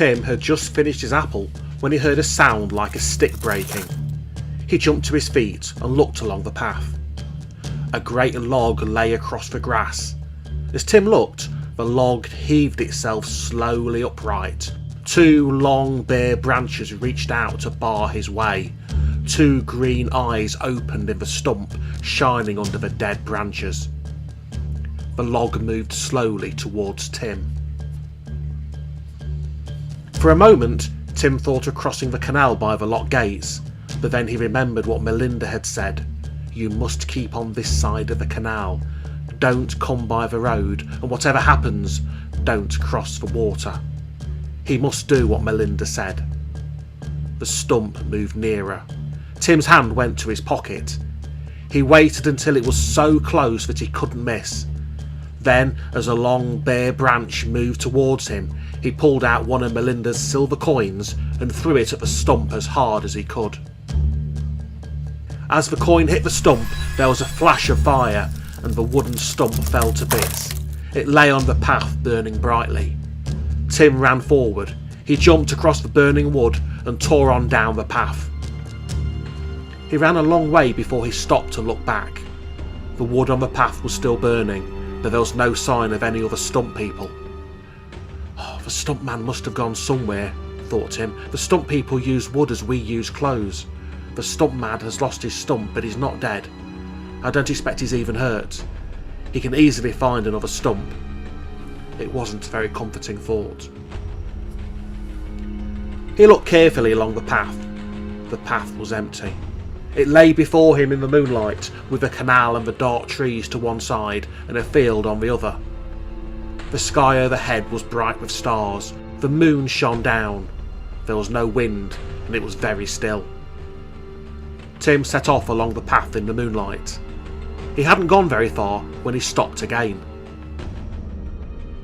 Tim had just finished his apple when he heard a sound like a stick breaking. He jumped to his feet and looked along the path. A great log lay across the grass. As Tim looked, the log heaved itself slowly upright. 2 long bare branches reached out to bar his way. 2 green eyes opened in the stump, shining under the dead branches. The log moved slowly towards Tim. For a moment, Tim thought of crossing the canal by the lock gates, but then he remembered what Melinda had said. You must keep on this side of the canal. Don't come by the road, and whatever happens, don't cross the water. He must do what Melinda said. The stump moved nearer. Tim's hand went to his pocket. He waited until it was so close that he couldn't miss. Then, as a long bare branch moved towards him, he pulled out one of Melinda's silver coins and threw it at the stump as hard as he could. As the coin hit the stump, there was a flash of fire, and the wooden stump fell to bits. It lay on the path, burning brightly. Tim ran forward. He jumped across the burning wood and tore on down the path. He ran a long way before he stopped to look back. The wood on the path was still burning, but there was no sign of any other Stump People. The Stump Man must have gone somewhere, thought Tim. The Stump People use wood as we use clothes. The Stump Man has lost his stump, but he's not dead. I don't expect he's even hurt. He can easily find another stump. It wasn't a very comforting thought. He looked carefully along the path. The path was empty. It lay before him in the moonlight, with the canal and the dark trees to one side and a field on the other. The sky overhead was bright with stars. The moon shone down. There was no wind, and it was very still. Tim set off along the path in the moonlight. He hadn't gone very far when he stopped again.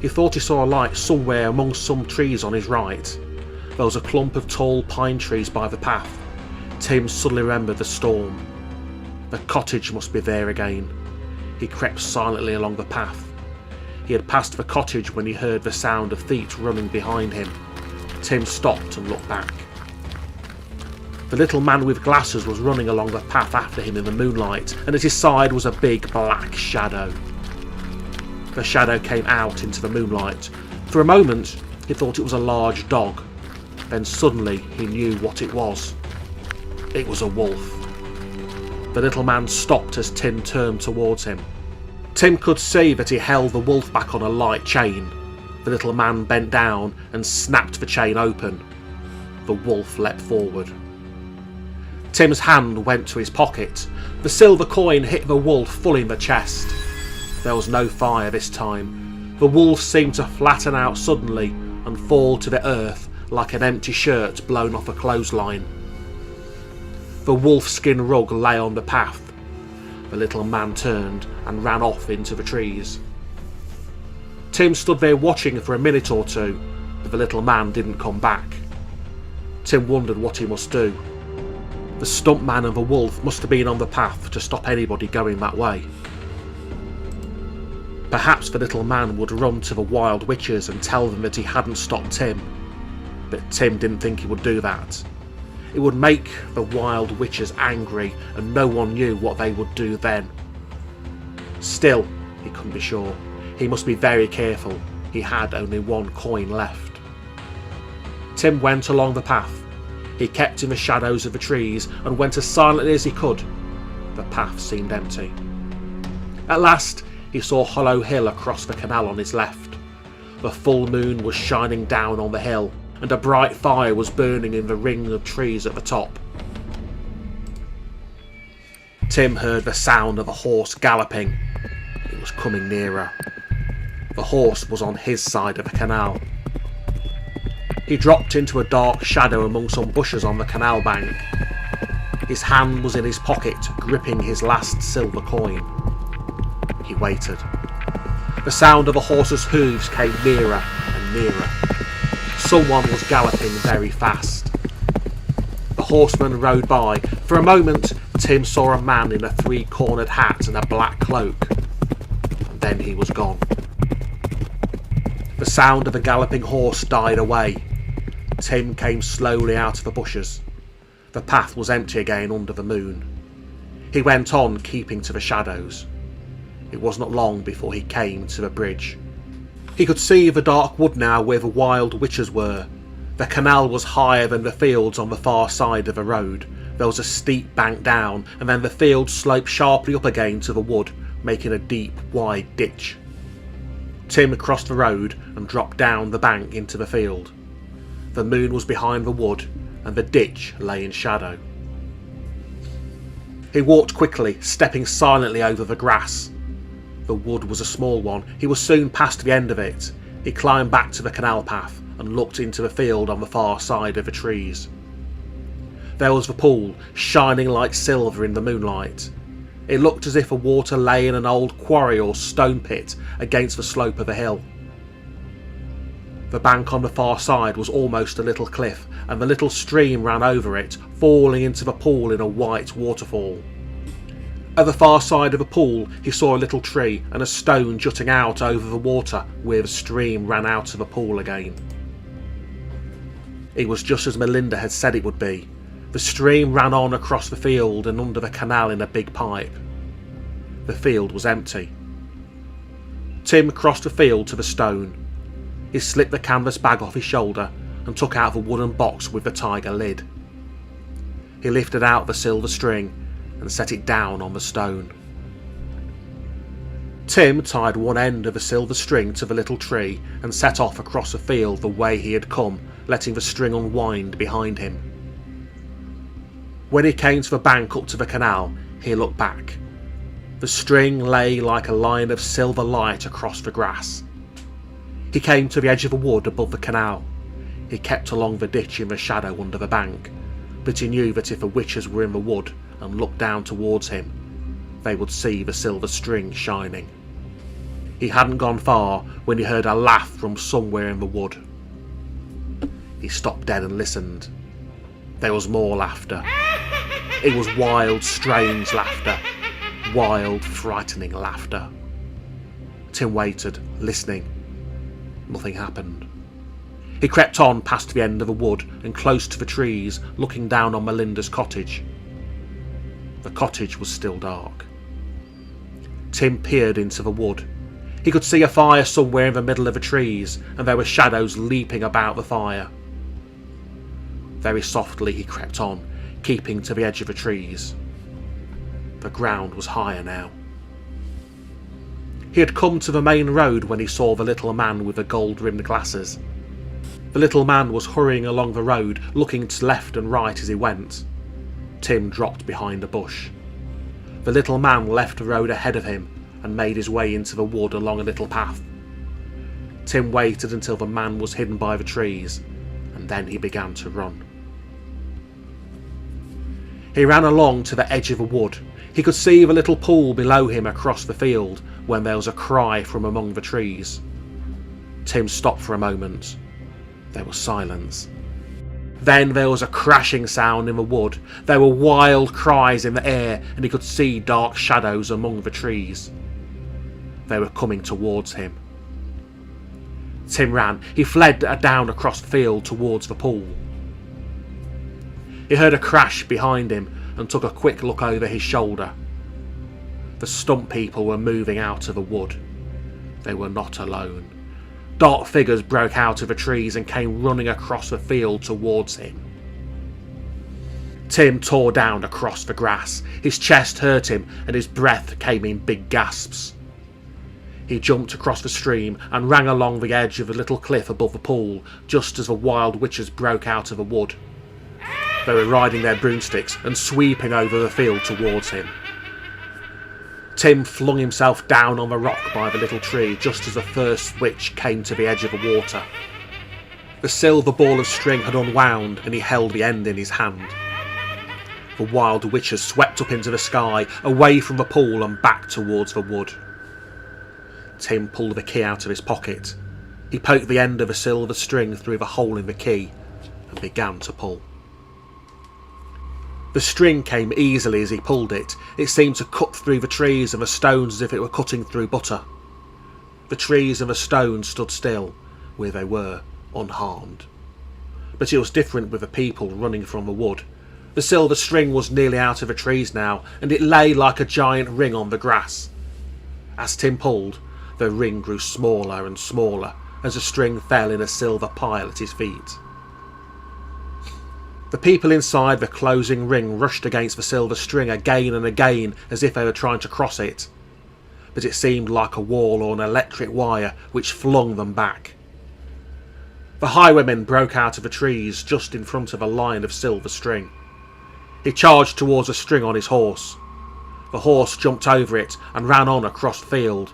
He thought he saw a light somewhere among some trees on his right. There was a clump of tall pine trees by the path. Tim suddenly remembered the storm. The cottage must be there again. He crept silently along the path. He had passed the cottage when he heard the sound of feet running behind him. Tim stopped and looked back. The little man with glasses was running along the path after him in the moonlight, and at his side was a big black shadow. The shadow came out into the moonlight. For a moment, he thought it was a large dog. Then suddenly he knew what it was. It was a wolf. The little man stopped as Tim turned towards him. Tim could see that he held the wolf back on a light chain. The little man bent down and snapped the chain open. The wolf leapt forward. Tim's hand went to his pocket. The silver coin hit the wolf full in the chest. There was no fire this time. The wolf seemed to flatten out suddenly and fall to the earth like an empty shirt blown off a clothesline. The wolfskin rug lay on the path. The little man turned and ran off into the trees. Tim stood there watching for a minute or two, but the little man didn't come back. Tim wondered what he must do. The Stump Man and the wolf must have been on the path to stop anybody going that way. Perhaps the little man would run to the wild witches and tell them that he hadn't stopped Tim, but Tim didn't think he would do that. It would make the wild witches angry, and no one knew what they would do then. Still, he couldn't be sure. He must be very careful. He had only one coin left. Tim went along the path. He kept in the shadows of the trees and went as silently as he could. The path seemed empty. At last, he saw Hollow Hill across the canal on his left. The full moon was shining down on the hill, and a bright fire was burning in the ring of trees at the top. Tim heard the sound of a horse galloping. It was coming nearer. The horse was on his side of the canal. He dropped into a dark shadow among some bushes on the canal bank. His hand was in his pocket, gripping his last silver coin. He waited. The sound of a horse's hooves came nearer and nearer. Someone was galloping very fast. The horseman rode by. For a moment, Tim saw a man in a three-cornered hat and a black cloak. And then he was gone. The sound of a galloping horse died away. Tim came slowly out of the bushes. The path was empty again under the moon. He went on, keeping to the shadows. It was not long before he came to the bridge. He could see the dark wood now where the wild witches were. The canal was higher than the fields on the far side of the road. There was a steep bank down, and then the field sloped sharply up again to the wood, making a deep, wide ditch. Tim crossed the road and dropped down the bank into the field. The moon was behind the wood, and the ditch lay in shadow. He walked quickly, stepping silently over the grass. The wood was a small one. He was soon past the end of it. He climbed back to the canal path and looked into the field on the far side of the trees. There was the pool, shining like silver in the moonlight. It looked as if the water lay in an old quarry or stone pit against the slope of a hill. The bank on the far side was almost a little cliff, and the little stream ran over it, falling into the pool in a white waterfall. At the far side of the pool he saw a little tree and a stone jutting out over the water where the stream ran out of the pool again. It was just as Melinda had said it would be. The stream ran on across the field and under the canal in a big pipe. The field was empty. Tim crossed the field to the stone. He slipped the canvas bag off his shoulder and took out the wooden box with the tiger lid. He lifted out the silver string and set it down on the stone. Tim tied one end of the silver string to the little tree and set off across the field the way he had come, letting the string unwind behind him. When he came to the bank up to the canal, he looked back. The string lay like a line of silver light across the grass. He came to the edge of the wood above the canal. He kept along the ditch in the shadow under the bank, but he knew that if the witches were in the wood and looked down towards him, they would see the silver string shining. He hadn't gone far when he heard a laugh from somewhere in the wood. He stopped dead and listened. There was more laughter. It was wild, strange laughter. Wild, frightening laughter. Tim waited, listening. Nothing happened. He crept on past the end of the wood and close to the trees, looking down on Melinda's cottage. The cottage was still dark. Tim peered into the wood. He could see a fire somewhere in the middle of the trees, and there were shadows leaping about the fire. Very softly he crept on, keeping to the edge of the trees. The ground was higher now. He had come to the main road when he saw the little man with the gold-rimmed glasses. The little man was hurrying along the road, looking to left and right as he went. Tim dropped behind a bush. The little man left the road ahead of him and made his way into the wood along a little path. Tim waited until the man was hidden by the trees, and then he began to run. He ran along to the edge of the wood. He could see the little pool below him across the field when there was a cry from among the trees. Tim stopped for a moment. There was silence. Then there was a crashing sound in the wood. There were wild cries in the air, and he could see dark shadows among the trees. They were coming towards him. Tim ran. He fled down across the field towards the pool. He heard a crash behind him and took a quick look over his shoulder. The Stump People were moving out of the wood. They were not alone. Dark figures broke out of the trees and came running across the field towards him. Tim tore down across the grass. His chest hurt him and his breath came in big gasps. He jumped across the stream and ran along the edge of the little cliff above the pool just as the wild witches broke out of the wood. They were riding their broomsticks and sweeping over the field towards him. Tim flung himself down on the rock by the little tree just as the first witch came to the edge of the water. The silver ball of string had unwound and he held the end in his hand. The wild witches swept up into the sky, away from the pool and back towards the wood. Tim pulled the key out of his pocket. He poked the end of a silver string through the hole in the key and began to pull. The string came easily as he pulled it. It seemed to cut through the trees and the stones as if it were cutting through butter. The trees and the stones stood still where they were, unharmed. but it was different with the people running from the wood. The silver string was nearly out of the trees now, and it lay like a giant ring on the grass. As Tim pulled, the ring grew smaller and smaller as the string fell in a silver pile at his feet. The people inside the closing ring rushed against the silver string again and again as if they were trying to cross it, but it seemed like a wall or an electric wire which flung them back. The highwayman broke out of the trees just in front of a line of silver string. He charged towards a string on his horse. The horse jumped over it and ran on across the field.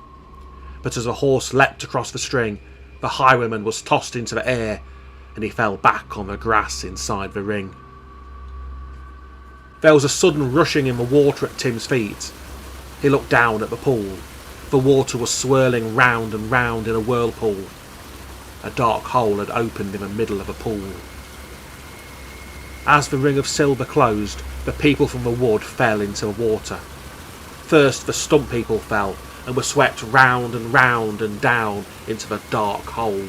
But as the horse leapt across the string, the highwayman was tossed into the air and he fell back on the grass inside the ring. There was a sudden rushing in the water at Tim's feet. He looked down at the pool. The water was swirling round and round in a whirlpool. A dark hole had opened in the middle of the pool. As the ring of silver closed, the people from the wood fell into the water. First the Stump People fell and were swept round and down into the dark hole.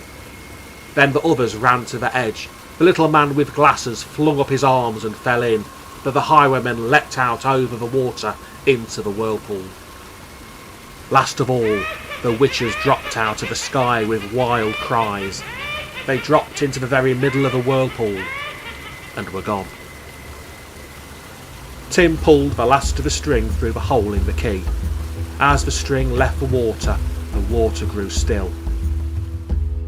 Then the others ran to the edge. The little man with glasses flung up his arms and fell in, but the highwaymen leapt out over the water into the whirlpool. Last of all, the witches dropped out of the sky with wild cries. They dropped into the very middle of the whirlpool and were gone. Tim pulled the last of the string through the hole in the key. As the string left the water grew still.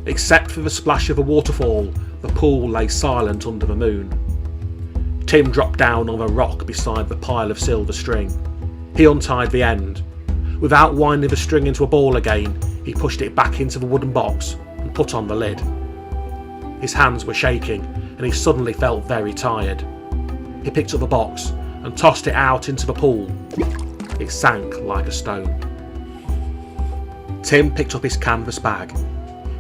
Except for the splash of a waterfall, the pool lay silent under the moon. Tim dropped down on a rock beside the pile of silver string. He untied the end. Without winding the string into a ball again, he pushed it back into the wooden box and put on the lid. His hands were shaking and he suddenly felt very tired. He picked up the box and tossed it out into the pool. It sank like a stone. Tim picked up his canvas bag.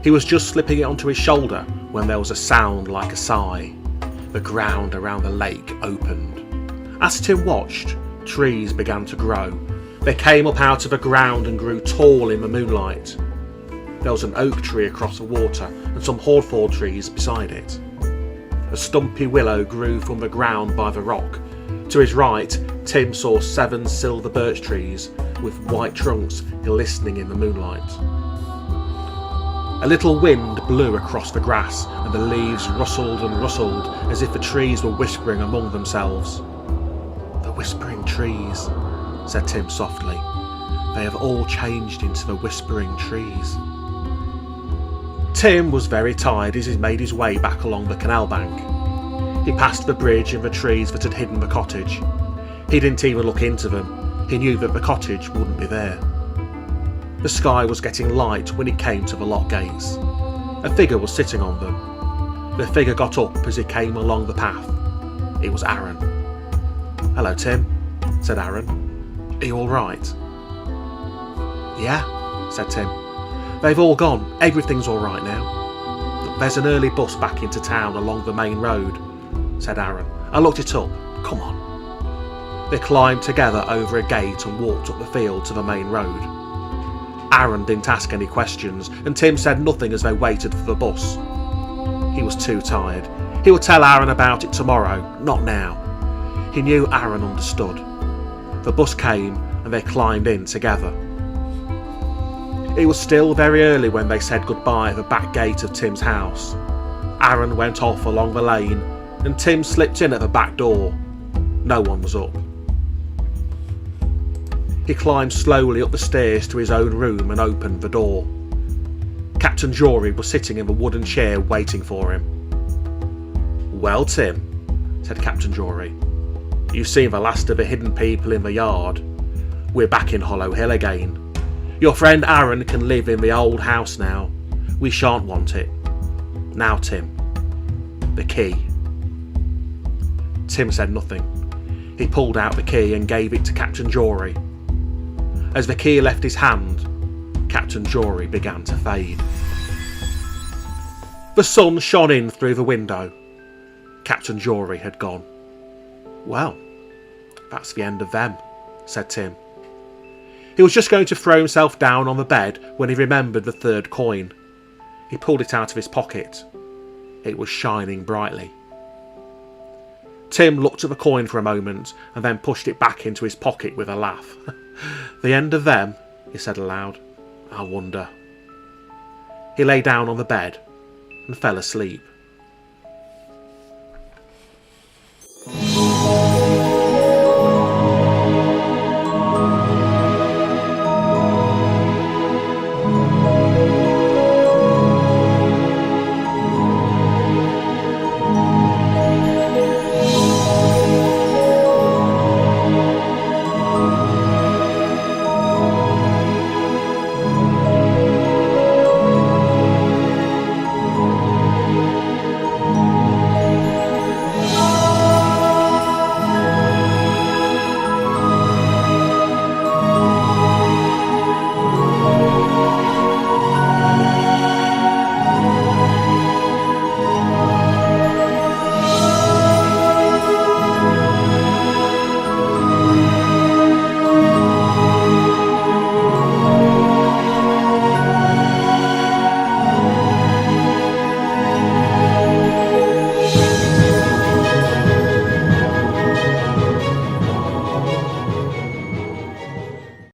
He was just slipping it onto his shoulder when there was a sound like a sigh. The ground around the lake opened. As Tim watched, trees began to grow. They came up out of the ground and grew tall in the moonlight. There was an oak tree across the water and some hawthorn trees beside it. A stumpy willow grew from the ground by the rock. To his right, Tim saw 7 silver birch trees with white trunks glistening in the moonlight. A little wind blew across the grass and the leaves rustled and rustled as if the trees were whispering among themselves. "The whispering trees," said Tim softly. "They have all changed into the whispering trees." Tim was very tired as he made his way back along the canal bank. He passed the bridge and the trees that had hidden the cottage. He didn't even look into them. He knew that the cottage wouldn't be there. The sky was getting light when he came to the lock gates. A figure was sitting on them. The figure got up as he came along the path. It was Aaron. "Hello, Tim," said Aaron. "Are you all right?" "Yeah," said Tim. "They've all gone. Everything's all right now." "There's an early bus back into town along the main road," said Aaron. "I looked it up. Come on." They climbed together over a gate and walked up the field to the main road. Aaron didn't ask any questions, and Tim said nothing as they waited for the bus. He was too tired. He would tell Aaron about it tomorrow, not now. He knew Aaron understood. The bus came and they climbed in together. It was still very early when they said goodbye at the back gate of Tim's house. Aaron went off along the lane and Tim slipped in at the back door. No one was up. He climbed slowly up the stairs to his own room and opened the door. Captain Jory was sitting in the wooden chair waiting for him. "Well, Tim," said Captain Jory, "you've seen the last of the hidden people in the yard. We're back in Hollow Hill again. Your friend Aaron can live in the old house now. We shan't want it. Now, Tim, the key." Tim said nothing. He pulled out the key and gave it to Captain Jory. As the key left his hand, Captain Jory began to fade. The sun shone in through the window. Captain Jory had gone. "Well, that's the end of them," said Tim. He was just going to throw himself down on the bed when he remembered the 3rd coin. He pulled it out of his pocket. It was shining brightly. Tim looked at the coin for a moment and then pushed it back into his pocket with a laugh. "The end of them," he said aloud. "I wonder." He lay down on the bed and fell asleep.